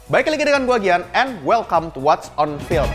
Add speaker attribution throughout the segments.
Speaker 1: Baik lagi dengan gua Gian, and welcome to What's on Film.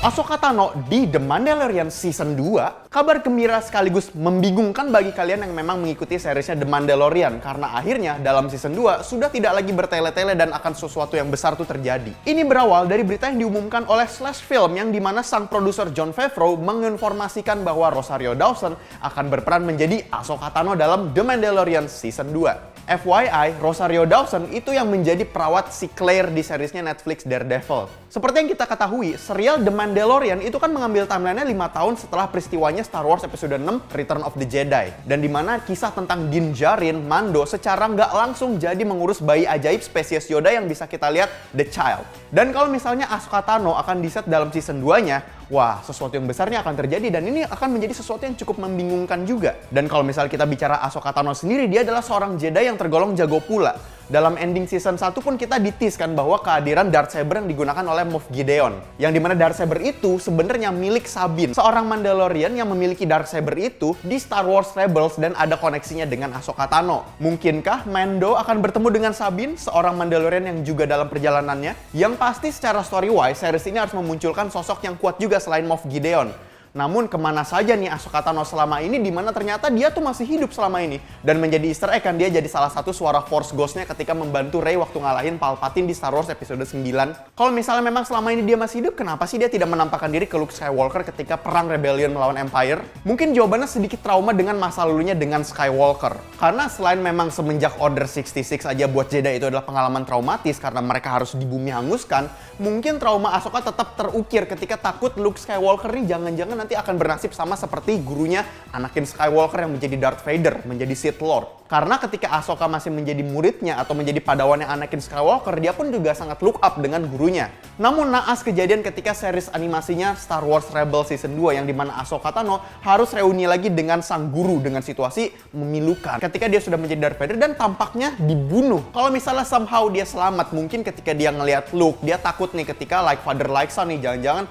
Speaker 1: Ahsoka Tano di The Mandalorian Season 2, kabar gembira sekaligus membingungkan bagi kalian yang memang mengikuti seriesnya The Mandalorian, karena akhirnya dalam Season 2 sudah tidak lagi bertele-tele dan akan sesuatu yang besar tuh terjadi. Ini berawal dari berita yang diumumkan oleh Slash Film yang dimana sang produser Jon Favreau menginformasikan bahwa Rosario Dawson akan berperan menjadi Ahsoka Tano dalam The Mandalorian Season 2. FYI, Rosario Dawson itu yang menjadi perawat si Claire di seriesnya Netflix Daredevil. Seperti yang kita ketahui, serial The Mandalorian itu kan mengambil timeline-nya 5 tahun setelah peristiwanya Star Wars Episode 6, Return of the Jedi. Dan dimana kisah tentang Din Djarin, Mando, secara nggak langsung jadi mengurus bayi ajaib spesies Yoda yang bisa kita lihat, The Child. Dan kalau misalnya Ahsoka Tano akan di-set dalam season 2-nya, wah, sesuatu yang besarnya akan terjadi dan ini akan menjadi sesuatu yang cukup membingungkan juga. Dan kalau misalnya kita bicara Ahsoka Tano sendiri, dia adalah seorang Jedi yang tergolong jago pula. Dalam ending season 1 pun kita ditiskan bahwa kehadiran Darksaber yang digunakan oleh Moff Gideon. Yang dimana Darksaber itu sebenarnya milik Sabine, seorang Mandalorian yang memiliki Darksaber itu di Star Wars Rebels dan ada koneksinya dengan Ahsoka Tano. Mungkinkah Mando akan bertemu dengan Sabine, seorang Mandalorian yang juga dalam perjalanannya? Yang pasti secara story-wise, series ini harus memunculkan sosok yang kuat juga selain Moff Gideon. Namun kemana saja nih Ahsoka Tano selama ini, dimana ternyata dia tuh masih hidup selama ini. Dan menjadi easter egg kan, dia jadi salah satu suara Force Ghost-nya ketika membantu Rey waktu ngalahin Palpatine di Star Wars Episode 9. Kalau misalnya memang selama ini dia masih hidup, kenapa sih dia tidak menampakkan diri ke Luke Skywalker ketika perang Rebellion melawan Empire? Mungkin jawabannya sedikit trauma dengan masa lalunya dengan Skywalker. Karena selain memang semenjak Order 66 aja buat Jedi itu adalah pengalaman traumatis karena mereka harus di bumi hanguskan, mungkin trauma Ahsoka tetap terukir ketika takut Luke Skywalker nih jangan-jangan nanti akan bernasib sama seperti gurunya Anakin Skywalker yang menjadi Darth Vader, menjadi Sith Lord. Karena ketika Ahsoka masih menjadi muridnya atau menjadi padawannya Anakin Skywalker, dia pun juga sangat look up dengan gurunya. Namun naas kejadian ketika series animasinya Star Wars Rebels Season 2 yang dimana Ahsoka Tano harus reuni lagi dengan sang guru dengan situasi memilukan. Ketika dia sudah menjadi Darth Vader dan tampaknya dibunuh. Kalau misalnya somehow dia selamat, mungkin ketika dia ngelihat Luke, dia takut nih ketika like father like son nih, jangan-jangan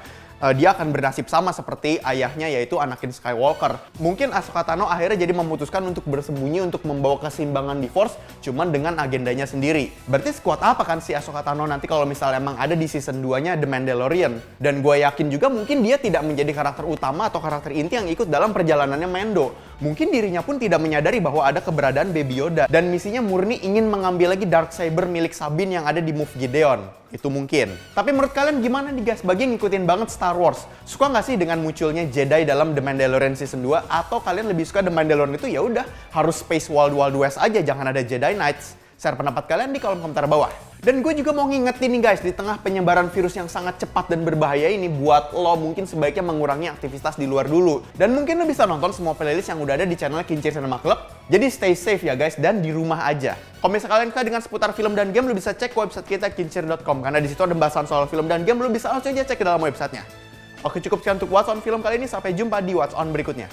Speaker 1: dia akan bernasib sama seperti ayahnya yaitu Anakin Skywalker. Mungkin Ahsoka Tano akhirnya jadi memutuskan untuk bersembunyi untuk membawa keseimbangan di Force cuman dengan agendanya sendiri. Berarti sekuat apa kan si Ahsoka Tano nanti kalau misalnya emang ada di season 2-nya The Mandalorian. Dan gue yakin juga mungkin dia tidak menjadi karakter utama atau karakter inti yang ikut dalam perjalanannya Mando. Mungkin dirinya pun tidak menyadari bahwa ada keberadaan Baby Yoda dan misinya murni ingin mengambil lagi Darksaber milik Sabine yang ada di Moff Gideon. Itu mungkin. Tapi menurut kalian gimana nih guys? Bagi yang ngikutin banget Star Wars, suka nggak sih dengan munculnya Jedi dalam The Mandalorian Season 2? Atau kalian lebih suka The Mandalorian itu ya udah harus Space Wild Wild West aja, jangan ada Jedi Knights? Share pendapat kalian di kolom komentar bawah. Dan gue juga mau ngingetin nih guys, di tengah penyebaran virus yang sangat cepat dan berbahaya ini, buat lo mungkin sebaiknya mengurangi aktivitas di luar dulu. Dan mungkin lo bisa nonton semua playlist yang udah ada di channel Kincir Cinema Club. Jadi stay safe ya guys, dan di rumah aja. Kalau misalnya kalian suka dengan seputar film dan game, lo bisa cek website kita kincir.com. Karena di situ ada bahasan soal film dan game, lo bisa langsung aja cek ke dalam websitenya. Oke, cukup sekian untuk What's on Film kali ini. Sampai jumpa di What's on berikutnya.